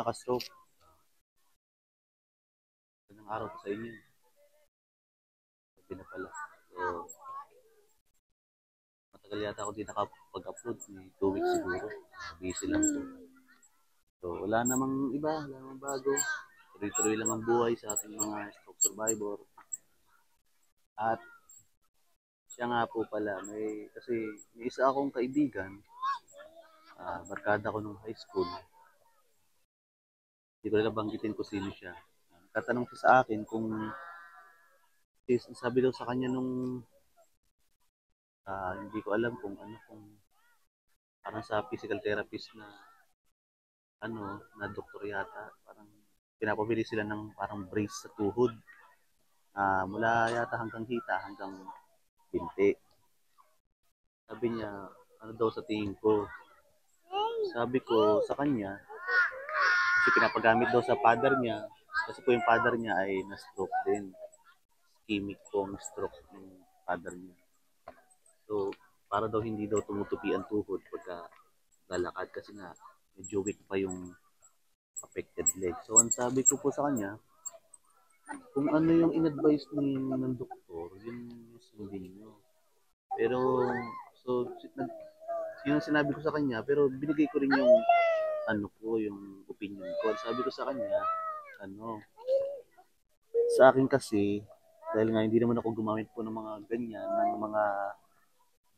mga ka-stroke. Ng araw ko sa inyo. Sabi na pala. So, matagal yata ako di nakapag-upload. 2 weeks siguro. Busy lang po. So, wala namang iba. Wala namang bago. Tuloy-tuloy lang ang buhay sa ating mga stroke survivor. At siya nga po pala. Kasi may isa akong kaibigan. Barkada ko nung high school. Hindi ko lang banggitin ko sino siya. Tatanong siya sa akin kung sabi daw sa kanya nung hindi ko alam kung parang sa physical therapist na na doktor yata, parang pinapabili sila ng parang brace sa tuhod, mula yata hanggang hita hanggang binti. Sabi niya ano daw sa tingin ko. Sabi ko sa kanya kasi pinapagamit daw sa father niya, kasi po yung father niya ay na-stroke din, ischemic po ang stroke ng father niya. So, para daw hindi daw tumutupi ang tuhod pagka lalakad kasi nga medyo weak pa yung affected leg. So, ang sabi ko po sa kanya, kung ano yung in-advise ng doktor, yun yung sundin nyo. Pero, so, yun ang sinabi ko sa kanya, pero binigay ko rin yung yung opinion ko. Sabi ko sa kanya, sa akin kasi, dahil nga hindi naman ako gumamit po ng mga ganyan, ng mga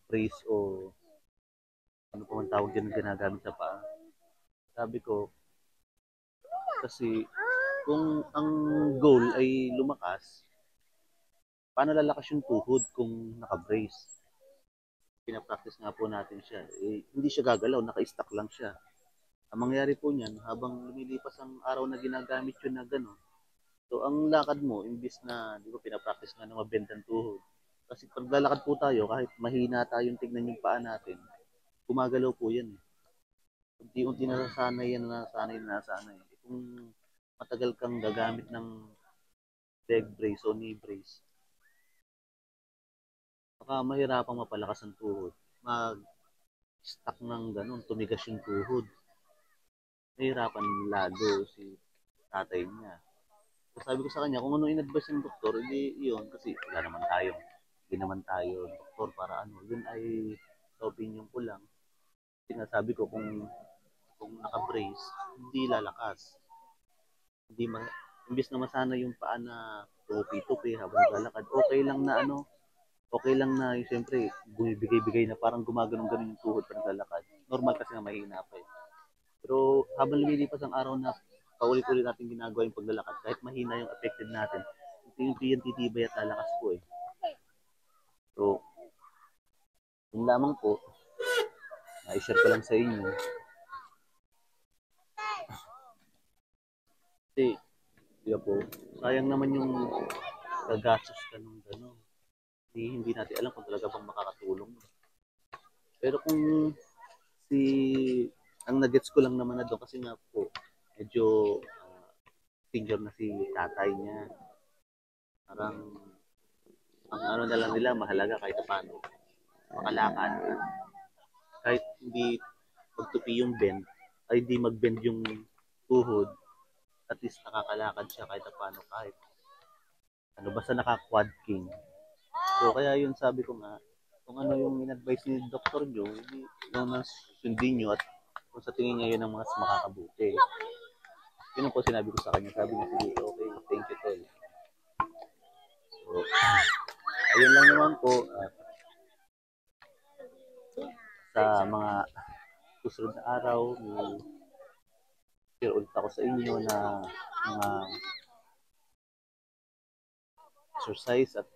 brace o ano pa man tawag dyan na ginagamit sa paa. Sabi ko, kasi kung ang goal ay lumakas, paano lalakas yung tuhod kung naka-brace? Pinapractice nga po natin siya. Hindi siya gagalaw, naka-stack lang siya. Ang mangyari po niyan, habang lumilipas ang araw na ginagamit yun na gano'n, so ang lakad mo, imbis na, di ba pinapractice nga na mabend ang tuhod. Kasi pag lalakad po tayo, kahit mahina tayong tignan yung paa natin, gumagalaw po yan. Unti-unti nasasanay yan, nasanay. Kung matagal kang gagamit ng leg brace o knee brace, baka mahirapang mapalakas ang tuhod. Mag-stuck ng gano'n, tumigas yung tuhod. Nahirapan lalo si tatay niya. So, sabi ko sa kanya, kung ano in-advise ng doktor, hindi yun. Kasi hindi naman tayo doktor para yun ay sa opinion ko lang. Kasi nga sabi ko, kung naka-brace, hindi lalakas. Imbis na masana yung paa na tupi-tupi habang naglalakad, okay lang na yung siyempre, bumibigay-bigay na parang gumaganong-ganon yung tuhod pa naglalakad. Normal kasi nga mahina pa eh. Pero habang lumilipas ang araw na paulit-ulit natin ginagawa yung paglalakad, kahit mahina yung affected natin, unti-unti yan titibay at lalakas po eh. So, yun lamang po, na-share ko lang sa inyo. Kasi, po, sayang naman yung gagastos ka ng gano'n. Hindi natin alam kung talaga bang makakatulong. Pero kung ang nagets ko lang naman na doon kasi nga po, medyo senior na si tatay niya. Parang, ang na lang nila, mahalaga kahit paano. Makalakad. Kahit hindi magtupi yung bend, ay hindi mag-bend yung tuhod, at least nakakalakad siya kahit paano, kahit basta naka-quad king. So, kaya yun sabi ko nga, kung ano yung in-advise ni Dr. Joe, yung sundin nyo at kung sa tingin niya yun ang mas makakabuti. Yun po sinabi ko sa kanya. Sabi niya, sige, okay, thank you, Tol. So, ayun lang naman po. Sa mga susunod na araw, share ulit ako sa inyo na mga exercise at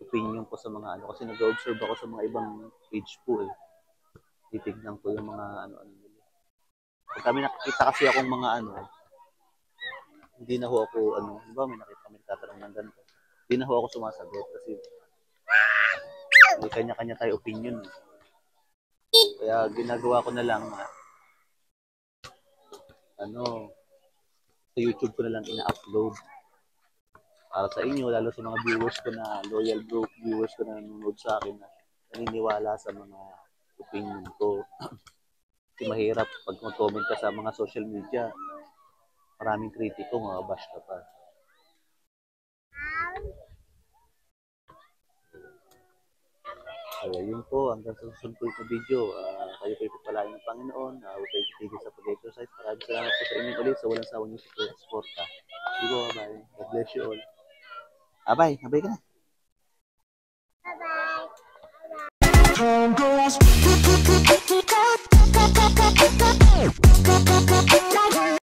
opinion ko sa mga kasi nag-observe ako sa mga ibang page po eh. Titignan ko yung mga nila. Pag kami nakikita kasi akong mga hindi na ho ako di ba may nakita kami tatanong ng ganito. Hindi na ho ako sumasagot kasi may kanya-kanya tayo opinion. Kaya ginagawa ko na lang sa YouTube ko na lang ina-upload para sa inyo, lalo sa mga viewers ko na loyal viewers ko na nanonood sa akin na naniniwala sa mga opinion ko. Kasi mahirap pag mag-comment ka sa mga social media, maraming kritiko, mga bash ka pa. So, yun po, hanggang sa susunod po yung video. Kayo po ipagpalain ng Panginoon. Huwag kayo titigil sa pag-exercise. Maraming salamat po sa inyo ulit sa walang sawang yung suporta. Sige po, bye. God bless you all. Bye. Bye ka na. Bye-bye.